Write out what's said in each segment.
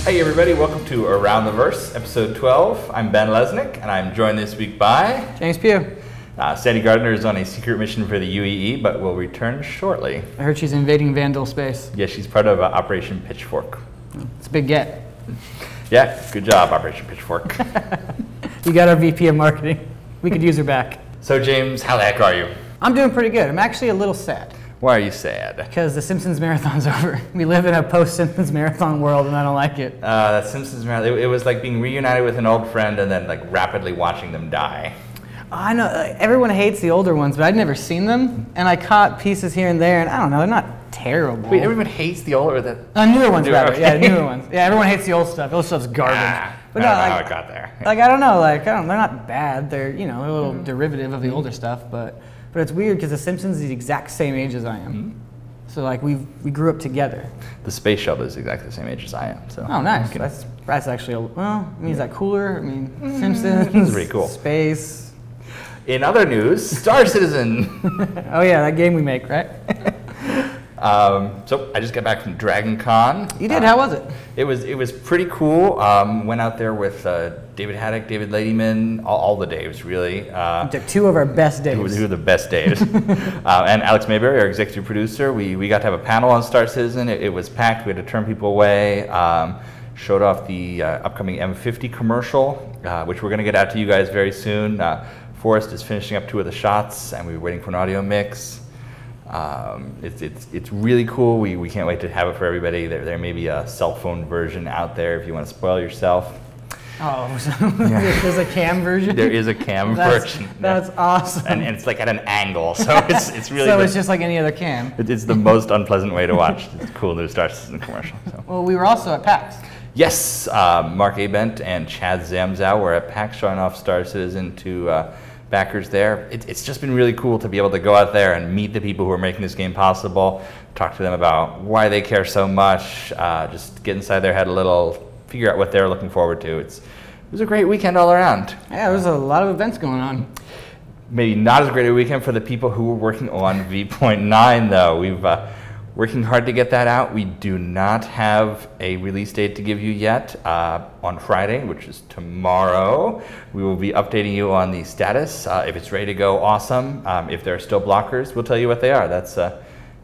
Hey everybody, welcome to Around the Verse, episode 12. I'm Ben Lesnick, and I'm joined this week by... James Pugh. Sandy Gardner is on a secret mission for the UEE, but will return shortly. I heard she's invading Vandal space. Yeah, she's part of Operation Pitchfork. It's a big get. Yeah, good job, Operation Pitchfork. You got our VP of marketing. We could use her back. So James, how the heck are you? I'm doing pretty good. I'm actually a little sad. Why are you sad? Because the Simpsons marathon's over. We live in a post-Simpsons marathon world, and I don't like it. That Simpsons marathon, it was like being reunited with an old friend and then like rapidly watching them die. I know, everyone hates the older ones, but I'd never seen them, and I caught pieces here and there, and I don't know, they're not terrible. Wait, everyone hates the older, newer ones, rather. Okay. Yeah, newer ones. Yeah, everyone hates the old stuff. Old stuff's garbage. But I don't know how it got there. Like, I don't know, they're not bad. They're, you know, a little derivative of the older stuff, but it's weird because the Simpsons is the exact same age as I am. So like we grew up together. The space shuttle is exactly the same age as I am. So. Oh, nice. That's actually well. I mean, is that cooler? I mean, Simpsons. It's pretty cool. Space. In other news, Star Citizen. Oh yeah, that game we make, right? So I just got back from Dragon Con. You did? How was it? It was pretty cool. Went out there with David Haddock, David Ladyman, all the Daves really. Two of our best Daves. Who are the best Daves. And Alex Mayberry, our executive producer. We got to have a panel on Star Citizen. It was packed. We had to turn people away. Showed off the upcoming M50 commercial, which we're going to get out to you guys very soon. Forrest is finishing up 2 of the shots, and we were waiting for an audio mix. It's really cool. We can't wait to have it for everybody. There may be a cell phone version out there if you want to spoil yourself. Oh, so there's a cam version? There is a cam version. That's awesome. And it's like at an angle, so it's really... So it's just like any other cam. It's the most unpleasant way to watch. It's cool to start a commercial. So. Well, we were also at PAX. Yes, Mark Abent and Chad Zamzow were at PAX showing off Star Citizen to backers there. It's just been really cool to be able to go out there and meet the people who are making this game possible, talk to them about why they care so much, just get inside their head a little, figure out what they're looking forward to. It was a great weekend all around. Yeah, there was a lot of events going on. Maybe not as great a weekend for the people who were working on V.9 though. We've working hard to get that out. We do not have a release date to give you yet. On Friday, which is tomorrow, we will be updating you on the status. If it's ready to go, awesome. If there are still blockers, we'll tell you what they are. That's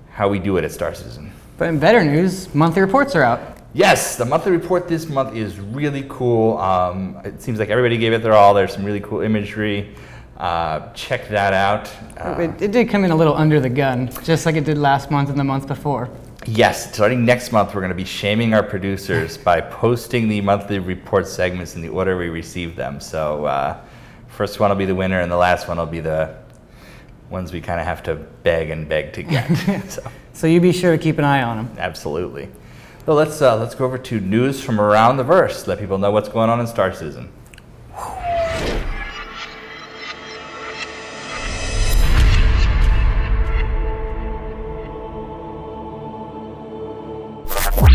how we do it at Star Citizen. But in better news, monthly reports are out. Yes, the monthly report this month is really cool. It seems like everybody gave it their all. There's some really cool imagery. Check that out. It did come in a little under the gun, just like it did last month and the month before. Yes, starting next month, we're going to be shaming our producers by posting the monthly report segments in the order we receive them. So first one will be the winner, and the last one will be the ones we kind of have to beg and beg to get. So you be sure to keep an eye on them. Absolutely. So let's go over to news from around the verse. Let people know what's going on in Star Citizen.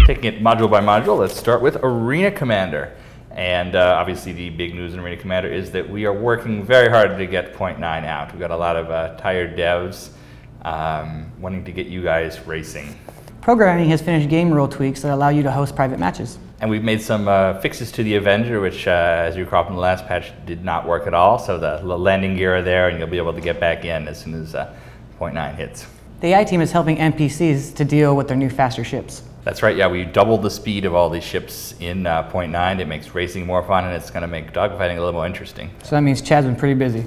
Taking it module by module, let's start with Arena Commander. And obviously the big news in Arena Commander is that we are working very hard to get 0.9 out. We've got a lot of tired devs wanting to get you guys racing. Programming has finished game rule tweaks that allow you to host private matches. And we've made some fixes to the Avenger, which, as you recall from the last patch, did not work at all. So the landing gear are there, and you'll be able to get back in as soon as 0.9 hits. The AI team is helping NPCs to deal with their new faster ships. That's right, yeah, we doubled the speed of all these ships in 0.9. It makes racing more fun, and it's going to make dogfighting a little more interesting. So that means Chad's been pretty busy.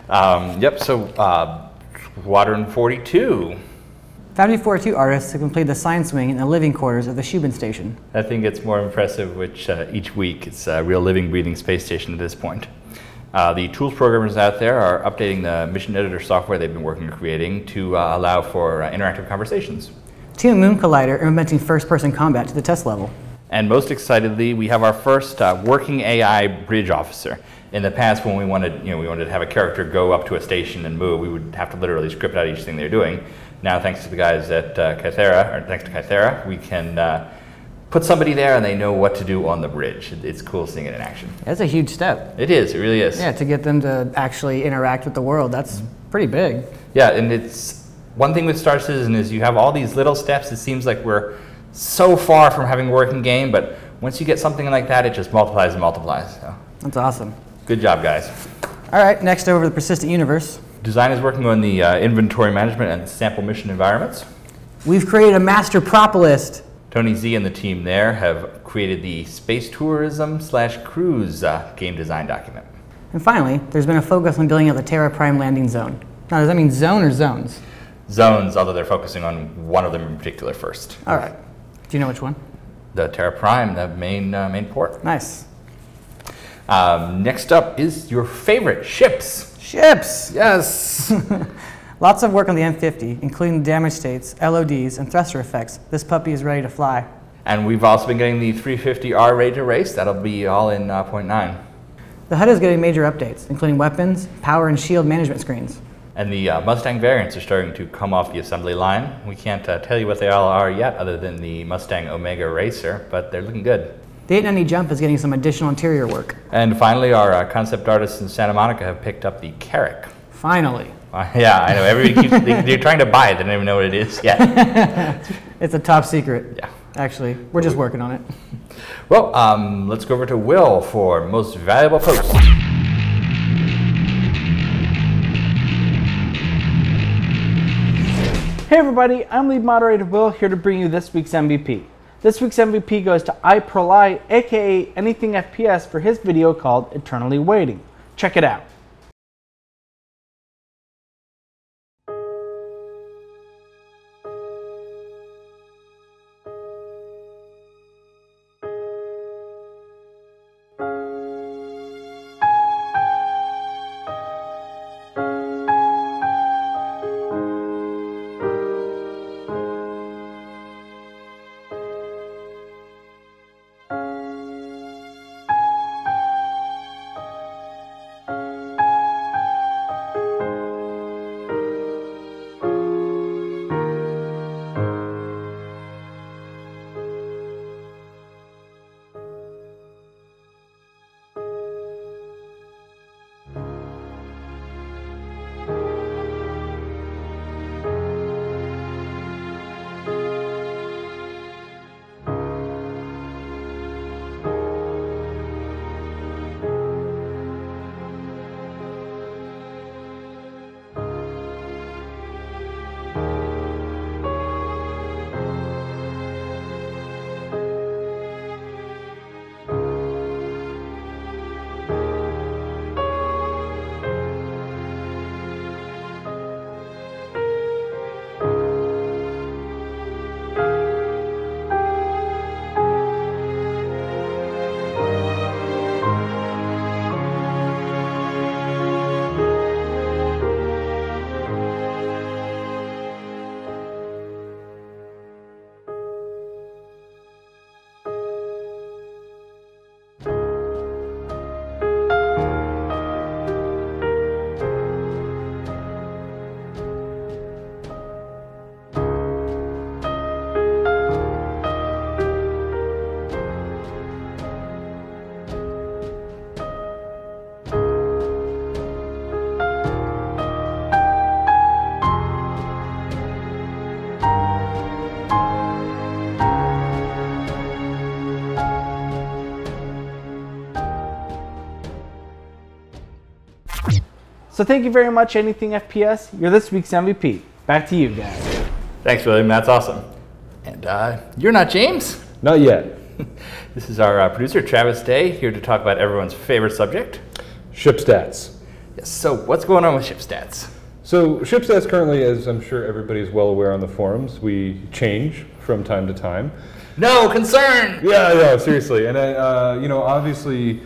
Yep, so Squadron 42. Foundry 42 artists have completed the science wing in the living quarters of the Shubin station. That thing gets more impressive each week. It's a real living, breathing space station at this point. The tools programmers out there are updating the mission editor software they've been working on creating to allow for interactive conversations. Team Moon Collider are implementing first-person combat to the test level. And most excitedly, we have our first working AI bridge officer. In the past, when we wanted to have a character go up to a station and move, we would have to literally script out each thing they're doing. Now, thanks to the guys at Kythera, we can put somebody there and they know what to do on the bridge. It's cool seeing it in action. That's a huge step. It is, it really is. Yeah, to get them to actually interact with the world, that's pretty big. Yeah, and it's one thing with Star Citizen is you have all these little steps. It seems like we're so far from having a working game, but once you get something like that, it just multiplies and multiplies. So. That's awesome. Good job, guys. All right, next over the persistent universe. Design is working on the inventory management and sample mission environments. We've created a master prop list. Tony Z and the team there have created the space tourism/cruise game design document. And finally, there's been a focus on building out the Terra Prime landing zone. Now, does that mean zone or zones? Zones, although they're focusing on one of them in particular first. All right. Do you know which one? The Terra Prime, the main port. Nice. Next up is your favorite, ships. Ships! Yes! Lots of work on the M50, including the damage states, LODs, and thruster effects. This puppy is ready to fly. And we've also been getting the 350R ready to race. That'll be all in 0.9. The HUD is getting major updates, including weapons, power, and shield management screens. And the Mustang variants are starting to come off the assembly line. We can't tell you what they all are yet, other than the Mustang Omega Racer, but they're looking good. The 890 Jump is getting some additional interior work. And finally, our concept artists in Santa Monica have picked up the Carrack. Finally. Yeah, I know. Everybody keeps they're trying to buy it. They don't even know what it is yet. It's a top secret. Yeah. Actually, we're just working on it. Well, let's go over to Will for most valuable post. Hey everybody, I'm lead moderator Will, here to bring you this week's MVP. This week's MVP goes to iProli, aka Anything FPS, for his video called Eternally Waiting. Check it out. So thank you very much, Anything FPS. You're this week's MVP. Back to you guys. Thanks, William. That's awesome. And you're not James? Not yet. This is our producer, Travis Day, here to talk about everyone's favorite subject. Ship stats. Yes, so what's going on with ship stats? So ship stats currently, as I'm sure everybody's well aware on the forums, we change from time to time. No concern! Yeah, no, seriously. And, you know, obviously,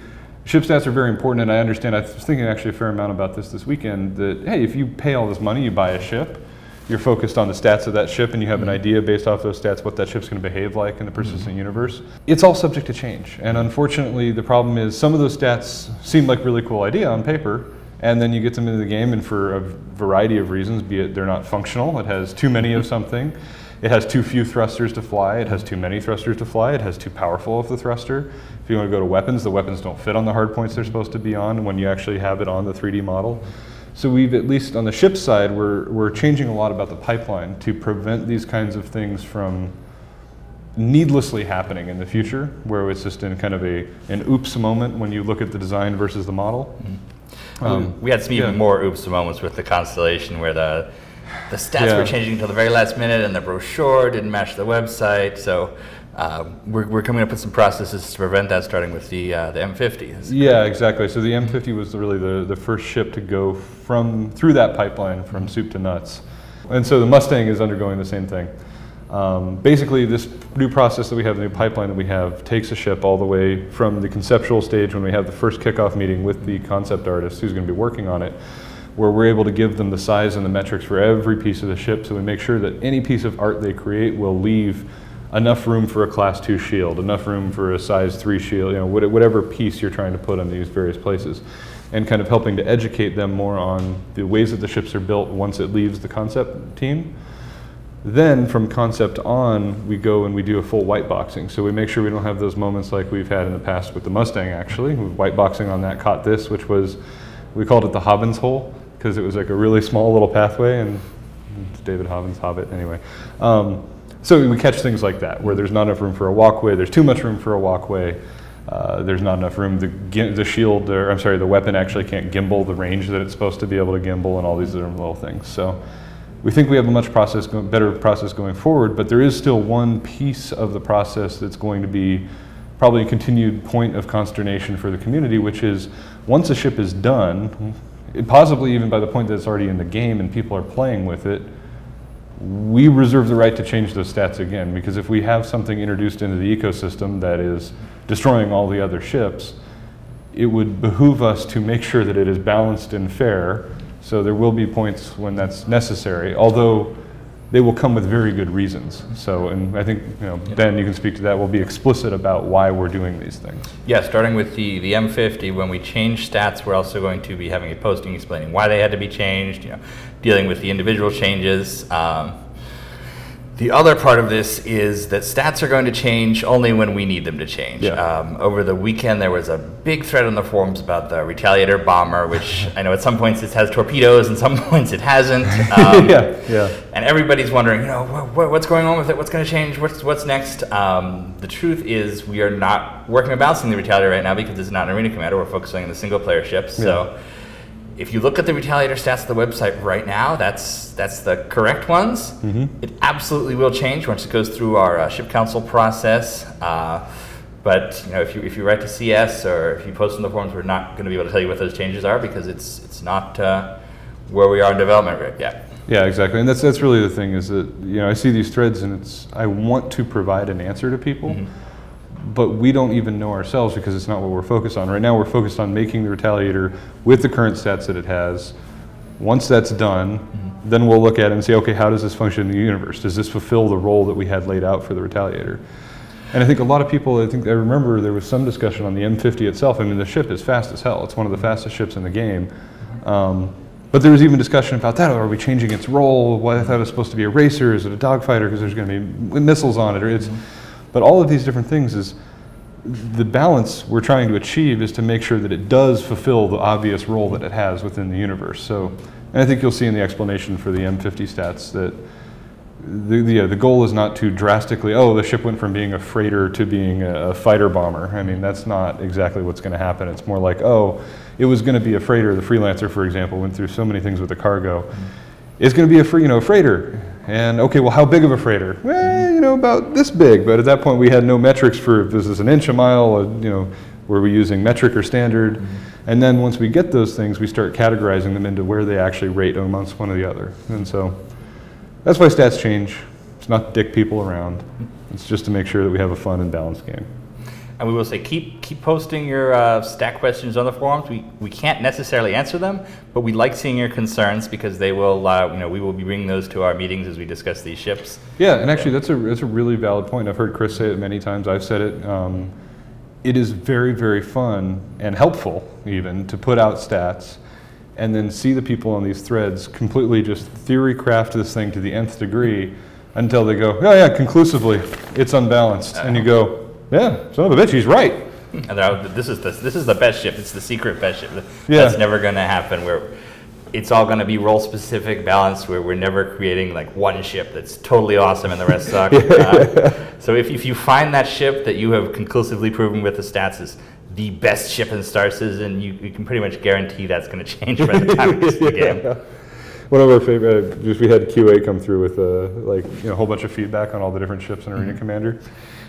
ship stats are very important, and I understand. I was thinking actually a fair amount about this weekend, that, hey, if you pay all this money, you buy a ship, you're focused on the stats of that ship, and you have an idea based off those stats what that ship's going to behave like in the persistent universe. It's all subject to change, and unfortunately the problem is some of those stats seem like a really cool idea on paper, and then you get them into the game, and for a variety of reasons, be it they're not functional, it has too many of something, it has too few thrusters to fly, it has too many thrusters to fly, it has too powerful of the thruster. If you want to go to weapons, the weapons don't fit on the hard points they're supposed to be on when you actually have it on the 3D model. So we've, at least on the ship side, we're changing a lot about the pipeline to prevent these kinds of things from needlessly happening in the future, where it's just in kind of an oops moment when you look at the design versus the model. We had some even more oops moments with the Constellation, where the stats were changing until the very last minute, and the brochure didn't match the website. So we're coming up with some processes to prevent that, starting with the M50. Yeah, exactly. So the M50 was really the first ship to go through that pipeline from soup to nuts. And so the Mustang is undergoing the same thing. Basically, this new process that we have, the new pipeline that we have, takes a ship all the way from the conceptual stage when we have the first kickoff meeting with the concept artist who's going to be working on it, where we're able to give them the size and the metrics for every piece of the ship, so we make sure that any piece of art they create will leave enough room for a Class 2 shield, enough room for a size 3 shield, whatever piece you're trying to put on these various places, and kind of helping to educate them more on the ways that the ships are built once it leaves the concept team. Then from concept on, we go and we do a full white boxing. So we make sure we don't have those moments like we've had in the past with the Mustang, actually. White boxing on that caught this, which was, we called it the Hobbins hole, because it was like a really small little pathway, and it's David Hobbins, Hobbit, anyway. So we catch things like that, where there's not enough room for a walkway, there's too much room for a walkway, there's not enough room, the shield, or I'm sorry, the weapon actually can't gimbal the range that it's supposed to be able to gimbal, and all these different little things. So we think we have a much better process going forward, but there is still one piece of the process that's going to be probably a continued point of consternation for the community, which is once a ship is done, possibly even by the point that it's already in the game and people are playing with it, we reserve the right to change those stats again, because if we have something introduced into the ecosystem that is destroying all the other ships, it would behoove us to make sure that it is balanced and fair. So there will be points when that's necessary, although they will come with very good reasons. So, and I think, Ben, you can speak to that. We'll be explicit about why we're doing these things. Yeah, starting with the M50, when we change stats, we're also going to be having a posting explaining why they had to be changed, dealing with the individual changes. The other part of this is that stats are going to change only when we need them to change. Yeah. Over the weekend, there was a big thread on the forums about the Retaliator Bomber, which I know at some points it has torpedoes and some points it hasn't. And everybody's wondering, what's going on with it? What's going to change? What's next? The truth is we are not working on balancing the Retaliator right now because it's not an arena commander. We're focusing on the single player ships. Yeah. So if you look at the Retaliator stats on the website right now, that's the correct ones. Mm-hmm. It absolutely will change once it goes through our ship council process. But if you write to CS or if you post in the forums, we're not going to be able to tell you what those changes are because it's not where we are in development yet. Yeah, exactly, and that's really the thing is that I see these threads and I want to provide an answer to people. Mm-hmm. But we don't even know ourselves because it's not what we're focused on. Right now we're focused on making the Retaliator with the current stats that it has. Once that's done, then we'll look at it and say, okay, how does this function in the universe? Does this fulfill the role that we had laid out for the Retaliator? And I think a lot of people, I remember there was some discussion on the M50 itself. I mean, the ship is fast as hell. It's one of the fastest ships in the game. But there was even discussion about that. Are we changing its role? Well, I thought it was supposed to be a racer. Is it a dogfighter because there's going to be missiles on it? Or it's, but all of these different things is the balance we're trying to achieve is to make sure that it does fulfill the obvious role that it has within the universe. So, and I think you'll see in the explanation for the M50 stats that the goal is not to drastically, the ship went from being a freighter to being a fighter bomber. I mean, that's not exactly what's going to happen. It's more like, it was going to be a freighter. The Freelancer, for example, went through so many things with the cargo. It's going to be a freighter. And okay, well, how big of a freighter? Well, about this big. But at that point, we had no metrics for if this is an inch, a mile, were we using metric or standard? Mm-hmm. And then once we get those things, we start categorizing them into where they actually rate amongst one or the other. And so that's why stats change. It's not to dick people around. It's just to make sure that we have a fun and balanced game. And we will say keep posting your stat questions on the forums. We can't necessarily answer them, but we like seeing your concerns because they will we will be bringing those to our meetings as we discuss these ships. Yeah, and actually that's a really valid point. I've heard Chris say it many times. I've said it. It is very, very fun and helpful even to put out stats and then see the people on these threads completely just theory craft this thing to the nth degree until they go, conclusively it's unbalanced, and you go, yeah, son of a bitch, he's right. And this is the best ship. It's the secret best ship. That's never going to happen. it's all going to be role specific, balanced, where we're never creating like one ship that's totally awesome and the rest suck. So if you find that ship that you have conclusively proven with the stats is the best ship in Star Citizen, you can pretty much guarantee that's going to change by the time it's the game. One of our favorite, just we had QA come through with a whole bunch of feedback on all the different ships in Arena Commander,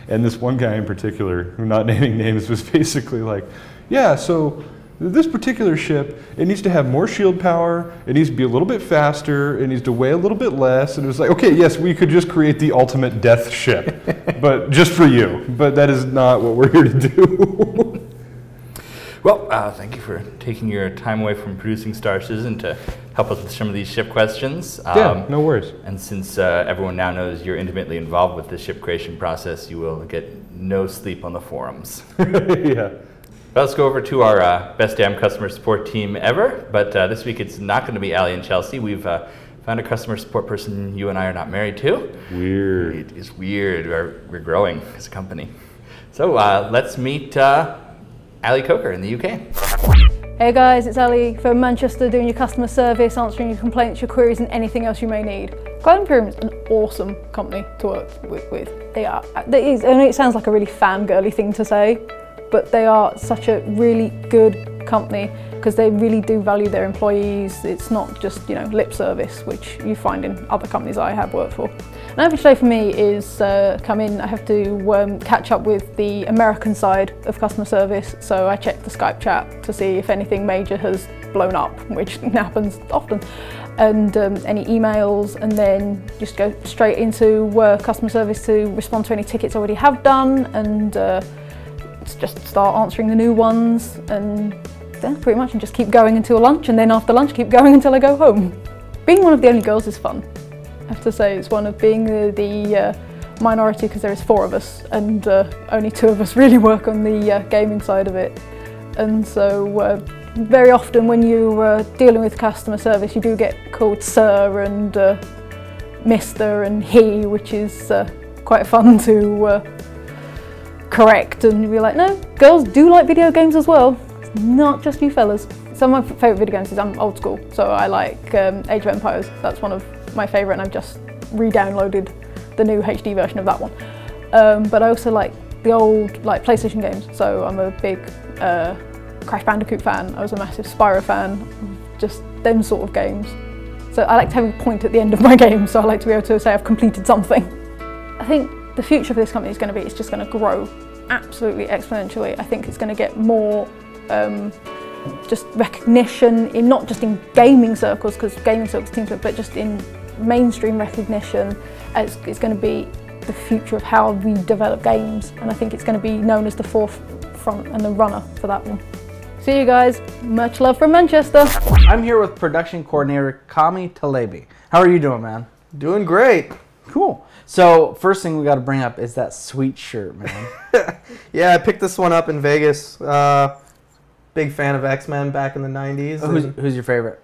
and this one guy in particular, who not naming names, was basically like, yeah, so this particular ship, it needs to have more shield power, it needs to be a little bit faster, it needs to weigh a little bit less, and it was like, okay, yes, we could just create the ultimate death ship, but just for you, but that is not what we're here to do. Well, thank you for taking your time away from producing Star Citizen to help us with some of these ship questions. Yeah, no worries. And since everyone now knows you're intimately involved with the ship creation process, you will get no sleep on the forums. Yeah. Well, let's go over to our best damn customer support team ever, but this week it's not going to be Allie and Chelsea. We've found a customer support person you and I are not married to. Weird. It is weird. We're growing as a company. So let's meet Ali Coker in the UK. Hey guys, it's Ali from Manchester doing your customer service, answering your complaints, your queries and anything else you may need. Cloud Imperium is an awesome company to work with. They are, I know it sounds like a really fangirly thing to say, but they are such a really good company because they really do value their employees. It's not just, lip service, which you find in other companies I have worked for. An average day for me is come in, I have to catch up with the American side of customer service, so I check the Skype chat to see if anything major has blown up, which happens often, and any emails, and then just go straight into customer service to respond to any tickets I already have done, and just start answering the new ones, and then pretty much and just keep going until lunch, and then after lunch keep going until I go home. Being one of the only girls is fun. I have to say it's one of being the minority because there is 4 of us and only 2 of us really work on the gaming side of it, and so very often when you're dealing with customer service you do get called sir and mister and he, which is quite fun to correct, and you'll be like, no, girls do like video games as well, it's not just you fellas. Some of my favourite video games is I'm old school, so I like Age of Empires. That's one of my favourite, and I've just re-downloaded the new HD version of that one. But I also like the old PlayStation games, so I'm a big Crash Bandicoot fan. I was a massive Spyro fan, just them sort of games. So I like to have a point at the end of my game, so I like to be able to say I've completed something. I think the future for this company is going to be, it's just going to grow absolutely exponentially. I think it's going to get more just recognition, in not just in gaming circles, because gaming circles seem to, but just in mainstream recognition. It's going to be the future of how we develop games, and I think it's going to be known as the forefront and the runner for that one. See you guys, much love from Manchester. I'm here with production coordinator Kami Talebi. How are you doing, man? Doing great. Cool. So first thing we got to bring up is that sweet shirt, man. Yeah, I picked this one up in Vegas. Big fan of X-Men back in the 90s. Who's your favorite?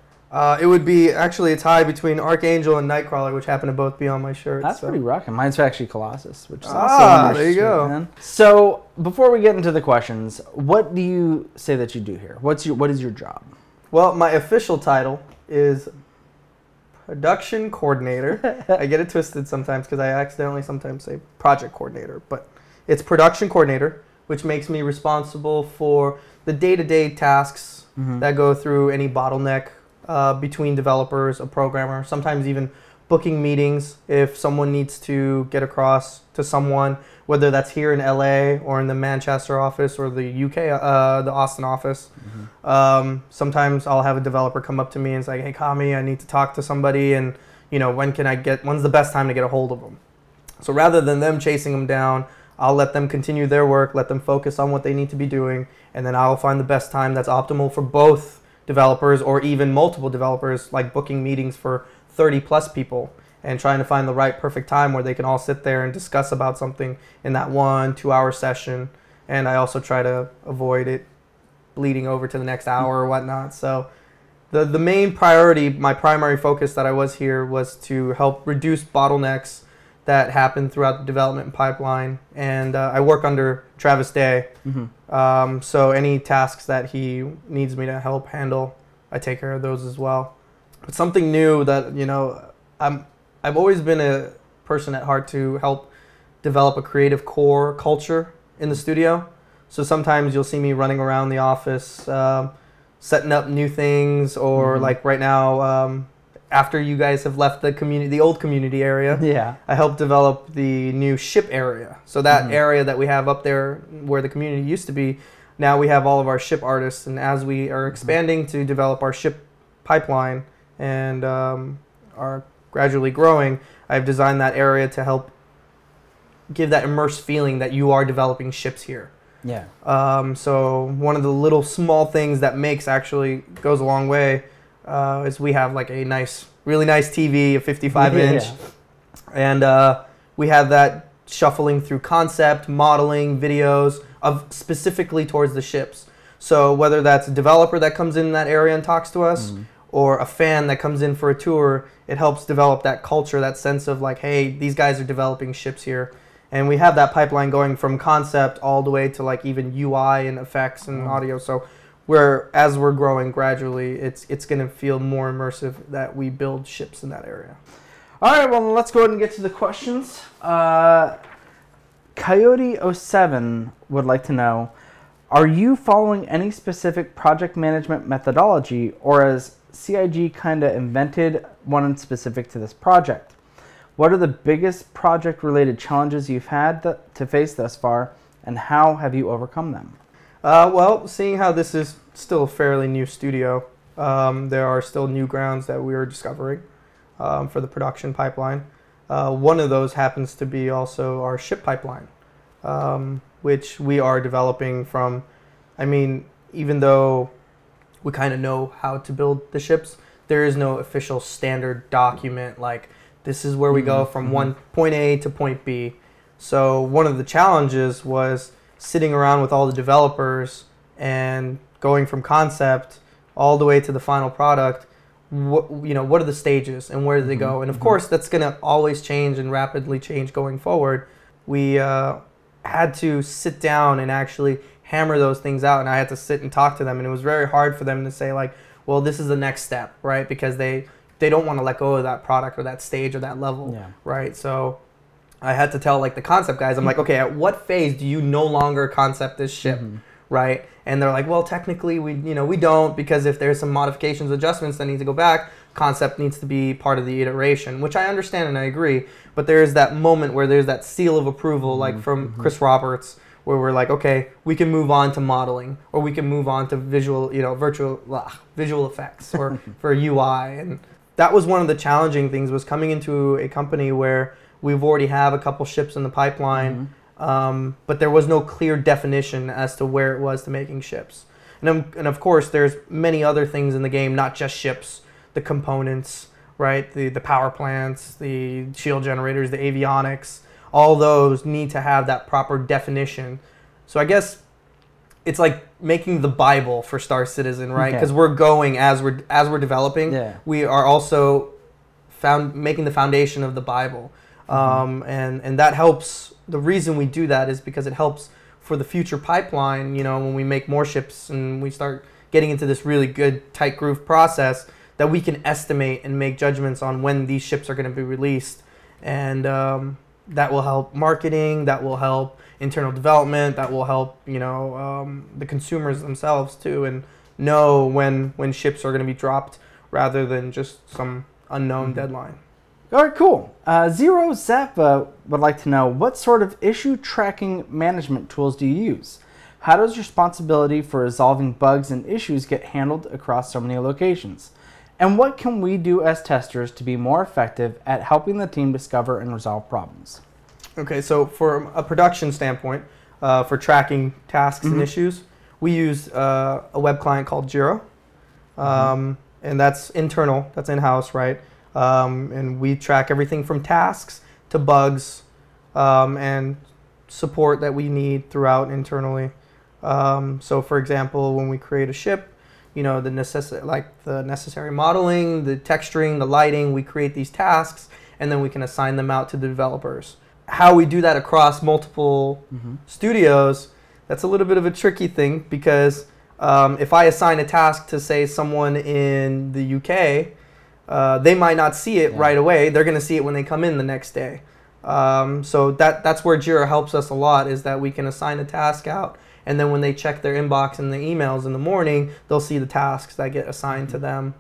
It would be actually a tie between Archangel and Nightcrawler, which happen to both be on my shirt. That's pretty rocking. Mine's actually Colossus, which is there you go. Man. So before we get into the questions, what do you say that you do here? What is your job? Well, my official title is production coordinator. I get it twisted sometimes because I accidentally sometimes say project coordinator, but it's production coordinator, which makes me responsible for the day-to-day tasks that go through any bottleneck between developers, a programmer, sometimes even booking meetings if someone needs to get across to someone, whether that's here in LA or in the Manchester office or the UK, the Austin office. Sometimes I'll have a developer come up to me and say, hey Kami, I need to talk to somebody, and when's the best time to get a hold of them? So rather than them chasing them down, I'll let them continue their work, let them focus on what they need to be doing, and then I'll find the best time that's optimal for both developers or even multiple developers, like booking meetings for 30 plus people and trying to find the right perfect time where they can all sit there and discuss about something in that 1-2 hour session. And I also try to avoid it bleeding over to the next hour or whatnot. So the main priority, my primary focus that I was here was to help reduce bottlenecks that happen throughout the development pipeline. And I work under Travis Day. So any tasks that he needs me to help handle, I take care of those as well. But something new that, you know, I've always been a person at heart to help develop a creative core culture in the studio. So sometimes you'll see me running around the office, setting up new things, or like right now, after you guys have left the old community area, I helped develop the new ship area. So that area that we have up there where the community used to be, now we have all of our ship artists. And as we are expanding to develop our ship pipeline and are gradually growing, I've designed that area to help give that immersed feeling that you are developing ships here. Yeah. So one of the little small things that goes a long way is we have like a really nice TV, a 55-inch, and we have that shuffling through concept, modeling, videos of specifically towards the ships. So whether that's a developer that comes in that area and talks to us, or a fan that comes in for a tour, it helps develop that culture, that sense of like, hey, these guys are developing ships here. And we have that pipeline going from concept all the way to like even UI and effects and audio. So as we're growing gradually, it's going to feel more immersive that we build ships in that area. All right, well, let's go ahead and get to the questions. Coyote07 would like to know, are you following any specific project management methodology, or has CIG kind of invented one specific to this project? What are the biggest project-related challenges you've had to face thus far, and how have you overcome them? Well, seeing how this is still a fairly new studio, there are still new grounds that we are discovering for the production pipeline. One of those happens to be also our ship pipeline, which we are developing from. I mean, even though we kind of know how to build the ships, there is no official standard document like this is where we go from point A to point B. So one of the challenges was sitting around with all the developers and going from concept all the way to the final product. What are the stages and where do they go? And of course, that's going to always change and rapidly change going forward. We had to sit down and actually hammer those things out, and I had to sit and talk to them, and it was very hard for them to say like, well, this is the next step, right? Because they don't want to let go of that product or that stage or that level, right? So I had to tell like the concept guys, I'm like, okay, at what phase do you no longer concept this ship, right? And they're like, well, technically we don't, because if there's some modifications, adjustments that need to go back, concept needs to be part of the iteration, which I understand and I agree. But there is that moment where there's that seal of approval, like from Chris Roberts, where we're like, okay, we can move on to modeling, or we can move on to visual effects, or for UI. And that was one of the challenging things, was coming into a company where we've already have a couple ships in the pipeline, but there was no clear definition as to where it was to making ships. And of course, there's many other things in the game, not just ships, the components, right? The power plants, the shield generators, the avionics, all those need to have that proper definition. So I guess it's like making the Bible for Star Citizen, right? Because we're going as we're developing, we are also making the foundation of the Bible. And that helps. The reason we do that is because it helps for the future pipeline, when we make more ships and we start getting into this really good tight groove process, that we can estimate and make judgments on when these ships are going to be released. And that will help marketing, that will help internal development, that will help, the consumers themselves too, and know when ships are going to be dropped rather than just some unknown deadline. All right, cool. Zero Zappa would like to know, what sort of issue tracking management tools do you use? How does responsibility for resolving bugs and issues get handled across so many locations? And what can we do as testers to be more effective at helping the team discover and resolve problems? Okay, so from a production standpoint, for tracking tasks and issues, we use a web client called Jira. And that's internal, that's in-house, right? And we track everything from tasks to bugs and support that we need throughout internally. So for example, when we create a ship, the necessary modeling, the texturing, the lighting, we create these tasks and then we can assign them out to the developers. How we do that across multiple studios, that's a little bit of a tricky thing, because if I assign a task to, say, someone in the UK, they might not see it right away. They're going to see it when they come in the next day. So that's where Jira helps us a lot, is that we can assign a task out, and then when they check their inbox and the emails in the morning, they'll see the tasks that get assigned to them.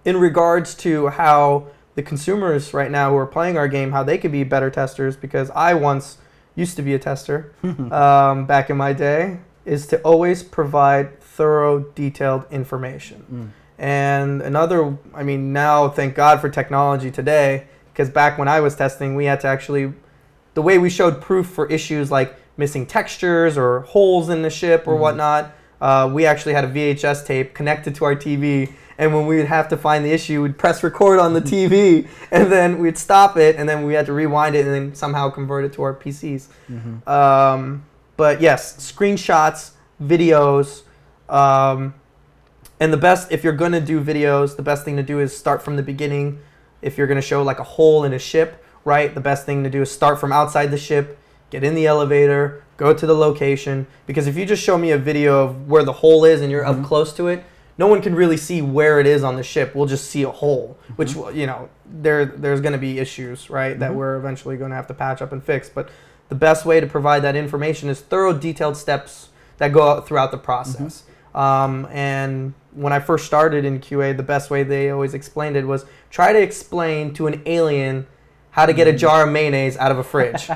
In regards to how the consumers right now who are playing our game, how they could be better testers, because I once used to be a tester back in my day, is to always provide thorough, detailed information. And another, I mean, now thank God for technology today, because back when I was testing, we had to actually, the way we showed proof for issues like missing textures or holes in the ship or whatnot, we actually had a VHS tape connected to our TV, and when we would have to find the issue, we'd press record on the TV, and then we'd stop it, and then we had to rewind it and then somehow convert it to our PCs. But yes, screenshots, videos, and the best, if you're going to do videos, the best thing to do is start from the beginning. If you're going to show like a hole in a ship, right, the best thing to do is start from outside the ship, get in the elevator, go to the location. Because if you just show me a video of where the hole is and you're up close to it, no one can really see where it is on the ship. We'll just see a hole, which, you know, there's going to be issues, right, that we're eventually going to have to patch up and fix. But the best way to provide that information is thorough, detailed steps that go out throughout the process. And when I first started in QA, the best way they always explained it was try to explain to an alien how to get a jar of mayonnaise out of a fridge.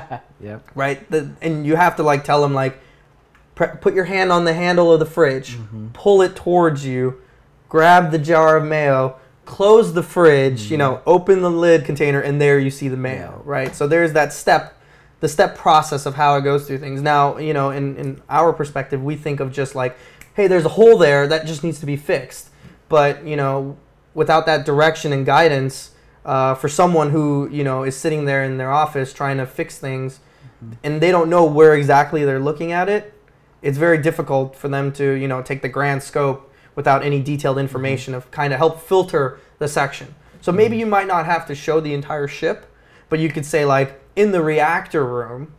Right? And you have to like tell them like, put your hand on the handle of the fridge, pull it towards you, grab the jar of mayo, close the fridge, you know, open the lid container, and there you see the mayo, right? So there's that step, the step process of how it goes through things. Now, you know, in our perspective, we think of just like, hey, there's a hole there that just needs to be fixed. But, you know, without that direction and guidance, for someone who, you know, is sitting there in their office trying to fix things, and they don't know where exactly they're looking at it, it's very difficult for them to, you know, take the grand scope without any detailed information of kind of help filter the section. So maybe you might not have to show the entire ship, but you could say like, in the reactor room,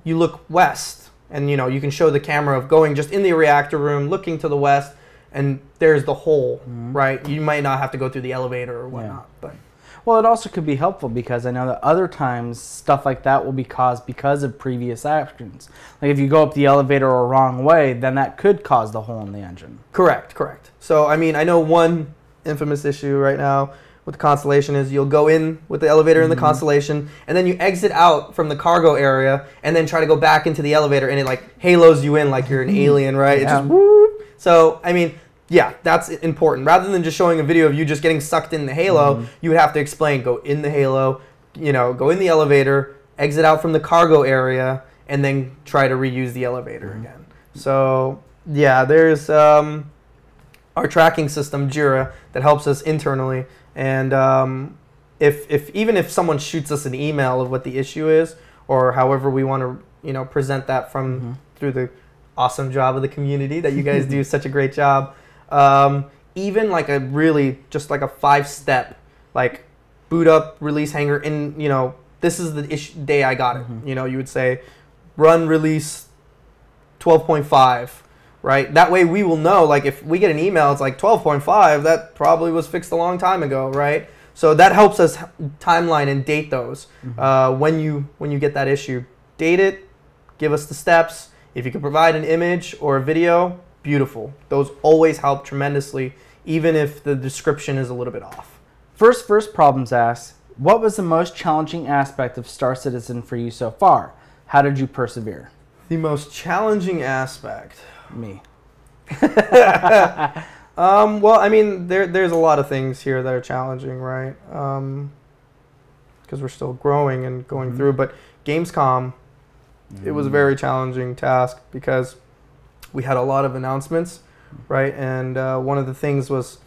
you look west. And, you know, you can show the camera of going just in the reactor room, looking to the west, and there's the hole, right? You might not have to go through the elevator or whatnot. But well, it also could be helpful because I know that other times stuff like that will be caused because of previous actions. Like if you go up the elevator a wrong way, then that could cause the hole in the engine. Correct. So, I mean, I know one infamous issue right now with the Constellation is you'll go in with the elevator in the Constellation, and then you exit out from the cargo area and then try to go back into the elevator, and it like halos you in like you're an alien, right? It's just whoop. So, I mean, yeah, that's important. Rather than just showing a video of you just getting sucked in the halo, you would have to explain, go in the halo, you know, go in the elevator, exit out from the cargo area, and then try to reuse the elevator again. So, yeah, there's our tracking system, Jira, that helps us internally. And even if someone shoots us an email of what the issue is, or however we want to, you know, present that from through the awesome job of the community that you guys do such a great job, even like a really just like a 5-step, like boot up, release hanger, and you know, this is the day I got it. You know, you would say run release 12.5. Right? That way we will know, like if we get an email, it's like 12.5, that probably was fixed a long time ago, right? So that helps us timeline and date those. When you get that issue, date it, give us the steps. If you can provide an image or a video, beautiful. Those always help tremendously, even if the description is a little bit off. First Problems asks, what was the most challenging aspect of Star Citizen for you so far? How did you persevere? The most challenging aspect. Me. Well, I mean, there's a lot of things here that are challenging, right? Because we're still growing and going through. But Gamescom, it was a very challenging task because we had a lot of announcements, right? And one of the things was,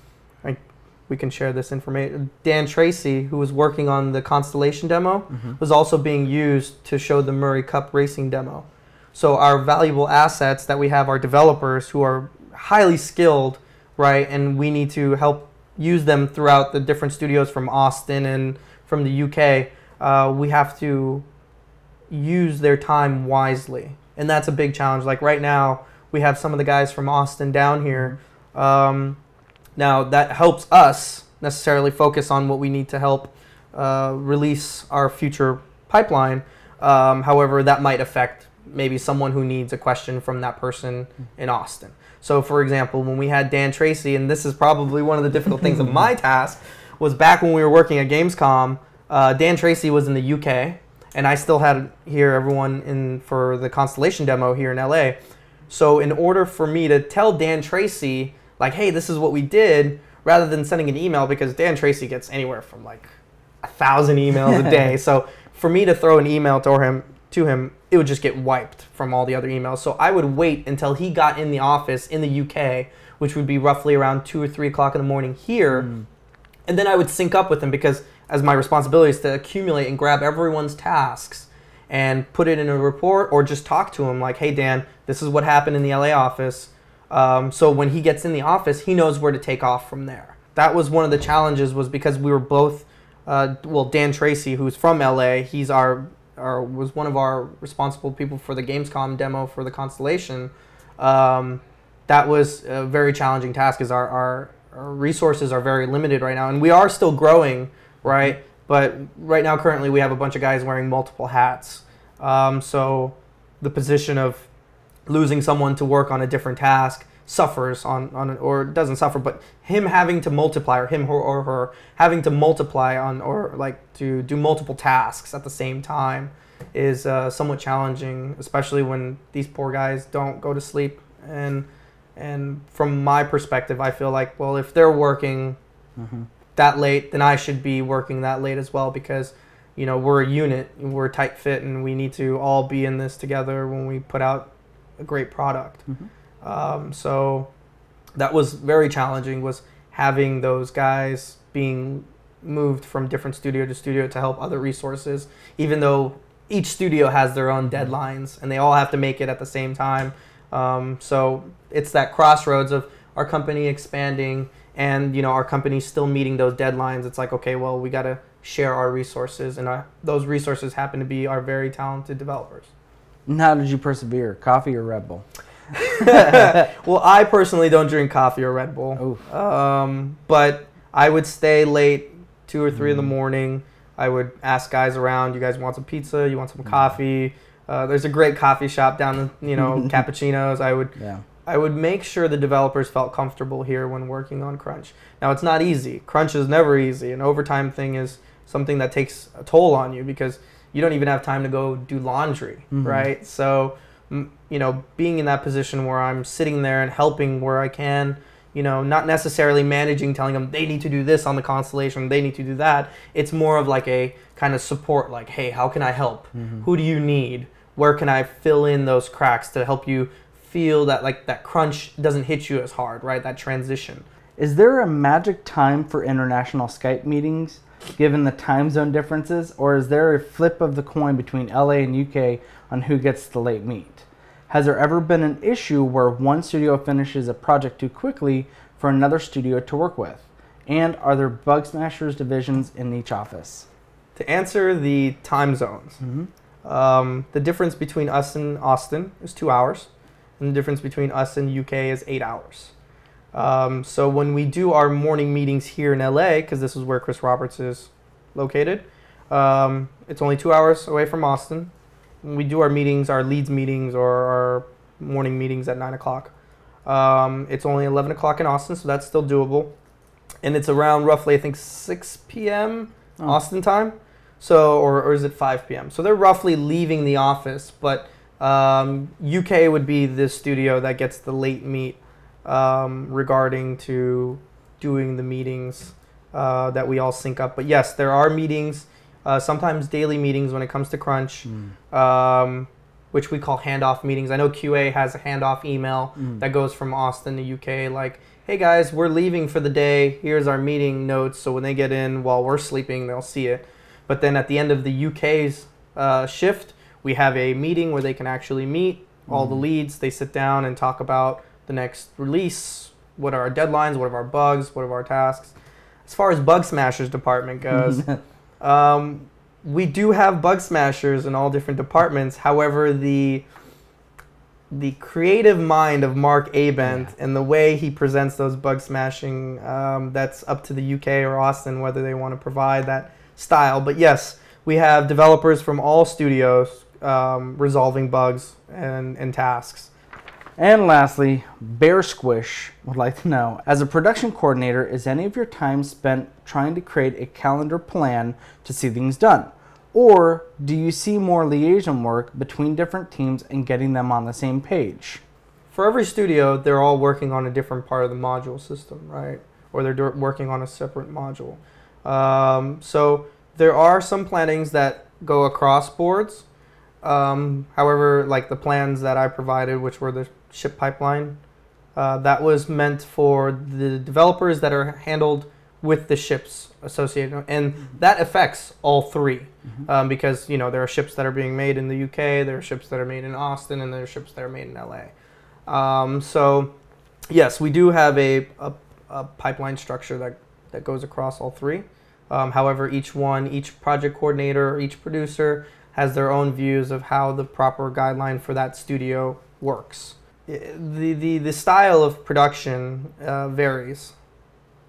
we can share this information. Dan Tracy, who was working on the Constellation demo, was also being used to show the Murray Cup racing demo. So our valuable assets that we have are developers who are highly skilled, right? And we need to help use them throughout the different studios from Austin and from the UK. We have to use their time wisely. And that's a big challenge. Like right now, we have some of the guys from Austin down here. Now, that helps us necessarily focus on what we need to help release our future pipeline. However, that might affect maybe someone who needs a question from that person in Austin. So, for example, when we had Dan Tracy, and this is probably one of the difficult things of my task, was back when we were working at Gamescom, Dan Tracy was in the UK, and I still had here everyone in for the Constellation demo here in LA. So in order for me to tell Dan Tracy, like, hey, this is what we did, rather than sending an email, because Dan Tracy gets anywhere from like 1,000 emails a day. So for me to throw an email to him, it would just get wiped from all the other emails. So I would wait until he got in the office in the UK, which would be roughly around 2 or 3 o'clock in the morning here. And then I would sync up with him, because as my responsibility is to accumulate and grab everyone's tasks and put it in a report, or just talk to him like, hey, Dan, this is what happened in the LA office. So when he gets in the office, he knows where to take off from there. That was one of the challenges, was because we were both, well, Dan Tracy, who's from LA, he's was one of our responsible people for the Gamescom demo for the Constellation. That was a very challenging task, as our resources are very limited right now, and we are still growing, right? But right now, currently, we have a bunch of guys wearing multiple hats. So the position of losing someone to work on a different task suffers or doesn't suffer, but him having to multiply, or him or her having to multiply on, or like to do multiple tasks at the same time, is somewhat challenging, especially when these poor guys don't go to sleep. And from my perspective, I feel like, well, if they're working that late, then I should be working that late as well, because, you know, we're a unit, we're a tight fit, and we need to all be in this together when we put out a great product. So that was very challenging, was having those guys being moved from different studio to studio to help other resources, even though each studio has their own deadlines and they all have to make it at the same time. So it's that crossroads of our company expanding and, you know, our company still meeting those deadlines. It's like, okay, well, we got to share our resources, and those resources happen to be our very talented developers. And how did you persevere? Coffee or Red Bull? Well, I personally don't drink coffee or Red Bull. But I would stay late, 2 or 3 in the morning. I would ask guys around, you guys want some pizza? You want some coffee? There's a great coffee shop down, you know, cappuccinos. I would make sure the developers felt comfortable here when working on Crunch. Now, it's not easy. Crunch is never easy. An overtime thing is something that takes a toll on you, because you don't even have time to go do laundry, right? So, you know, being in that position where I'm sitting there and helping where I can, you know, not necessarily managing, telling them they need to do this on the Constellation, they need to do that. It's more of like a kind of support, like, hey, how can I help? Who do you need? Where can I fill in those cracks to help you feel that, like, that crunch doesn't hit you as hard, right? That transition. Is there a magic time for international Skype meetings, given the time zone differences, or is there a flip of the coin between LA and UK on who gets the late meet? Has there ever been an issue where one studio finishes a project too quickly for another studio to work with? And are there bug smashers divisions in each office? To answer the time zones, the difference between us and Austin is 2 hours, and the difference between us and UK is 8 hours. So when we do our morning meetings here in LA, because this is where Chris Roberts is located, it's only 2 hours away from Austin. When we do our meetings, our leads meetings, or our morning meetings at 9 o'clock, it's only 11 o'clock in Austin, so that's still doable. And it's around roughly, I think, 6 p.m. Austin time. So, or is it 5 p.m.? So they're roughly leaving the office, but UK would be the studio that gets the late meet regarding to doing the meetings that we all sync up. But yes, there are meetings, sometimes daily meetings when it comes to Crunch, which we call handoff meetings. I know QA has a handoff email that goes from Austin to UK, like, hey guys, we're leaving for the day. Here's our meeting notes. So when they get in while we're sleeping, they'll see it. But then at the end of the UK's shift, we have a meeting where they can actually meet all the leads. They sit down and talk about the next release, what are our deadlines, what are our bugs, what are our tasks. As far as Bug Smashers department goes, we do have Bug Smashers in all different departments. However, the creative mind of Mark Abent and the way he presents those bug smashing, that's up to the UK or Austin whether they want to provide that style. But yes, we have developers from all studios resolving bugs and tasks. And lastly, Bear Squish would like to know, as a production coordinator, is any of your time spent trying to create a calendar plan to see things done? Or do you see more liaison work between different teams and getting them on the same page? For every studio, they're all working on a different part of the module system, right? Or they're working on a separate module. So there are some plannings that go across boards. However, like the plans that I provided, which were the ship pipeline, that was meant for the developers that are handled with the ships associated, and that affects all three, because there are ships that are being made in the UK, there are ships that are made in Austin, and there are ships that are made in LA. So yes, we do have a pipeline structure that goes across all three. However, each project coordinator, each producer has their own views of how the proper guideline for that studio works. The style of production varies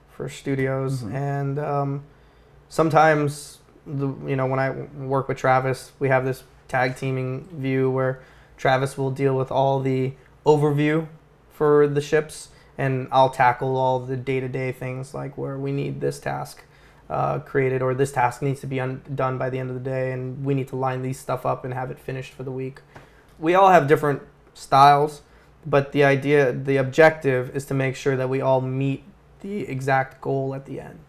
for studios, and sometimes when I work with Travis, we have this tag teaming view where Travis will deal with all the overview for the ships, and I'll tackle all the day-to-day things like where we need this task created, or this task needs to be done by the end of the day, and we need to line these stuff up and have it finished for the week. We all have different styles, but the objective is to make sure that we all meet the exact goal at the end.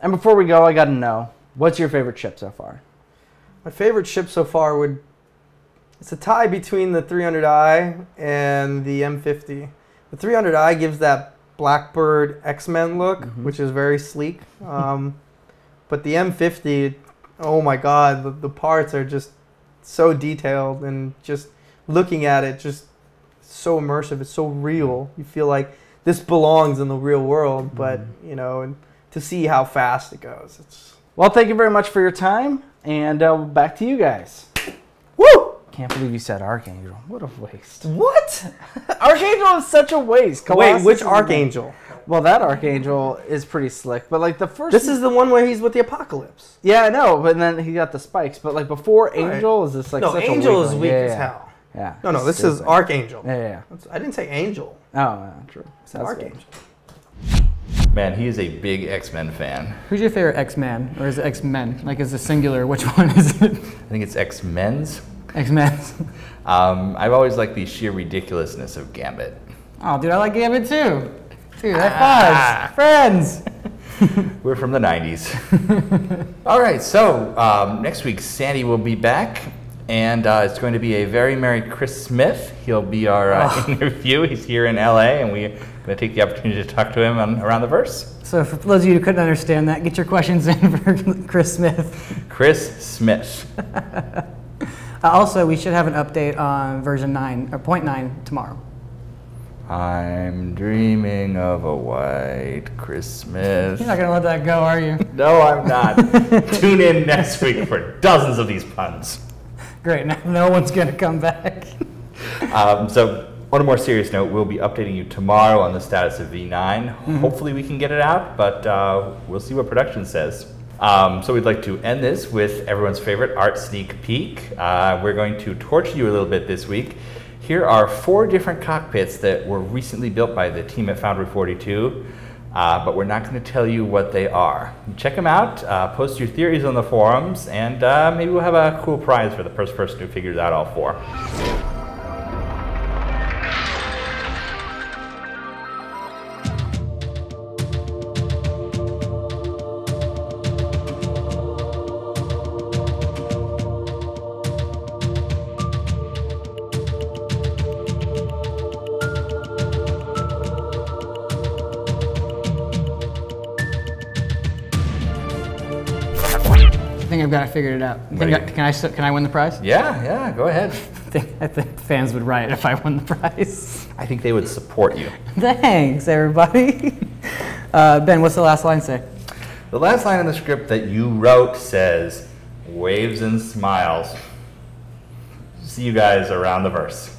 And before we go, I got to know, what's your favorite ship so far? My favorite ship so far it's a tie between the 300i and the M50. The 300i gives that Blackbird X-Men look, which is very sleek. But the M50, oh my God, the parts are just so detailed, and just looking at it, just so immersive. It's so real. You feel like this belongs in the real world, but and to see how fast it goes. Well, thank you very much for your time, and back to you guys. Woo! Can't believe you said Archangel. What a waste. What? Archangel is such a waste. Wait, which Archangel? Well, that Archangel is pretty slick, but like the first... This is the one where he's with the Apocalypse. Yeah, I know, but then he got the spikes. But like before Angel is this like such Angel a is weak as hell. Yeah. No, this is Archangel. Yeah. I didn't say Angel. Oh, true. It's Archangel. Man, he is a big X-Men fan. Who's your favorite X-Man? Or is it X-Men? Like, is it singular? Which one is it? I think it's X-Men's. X-Men's. I've always liked the sheer ridiculousness of Gambit. Oh, dude, I like Gambit too. Dude, high fives. Friends. We're from the 90s. All right, so next week, Sandy will be back, and it's going to be a very merry Chris Smith. He'll be our interview. He's here in LA, and we're going to take the opportunity to talk to him around the verse. So for those of you who couldn't understand that, get your questions in for Chris Smith. Chris Smith. Also, we should have an update on version 9, or 0.9 tomorrow. I'm dreaming of a white Christmas. You're not going to let that go, are you? No, I'm not. Tune in next week for dozens of these puns. Great, now no one's going to come back. So on a more serious note, we'll be updating you tomorrow on the status of V9. Hopefully we can get it out, but we'll see what production says. So we'd like to end this with everyone's favorite art sneak peek. We're going to torture you a little bit this week. Here are 4 different cockpits that were recently built by the team at Foundry 42, but we're not going to tell you what they are. Check them out, post your theories on the forums, and maybe we'll have a cool prize for the first person who figures out all 4. I think I've got it figured out. Can I win the prize? Yeah, go ahead. I think fans would riot if I won the prize. I think they would support you. Thanks, everybody. Ben, what's the last line say? The last line in the script that you wrote says, "Waves and smiles." See you guys around the verse.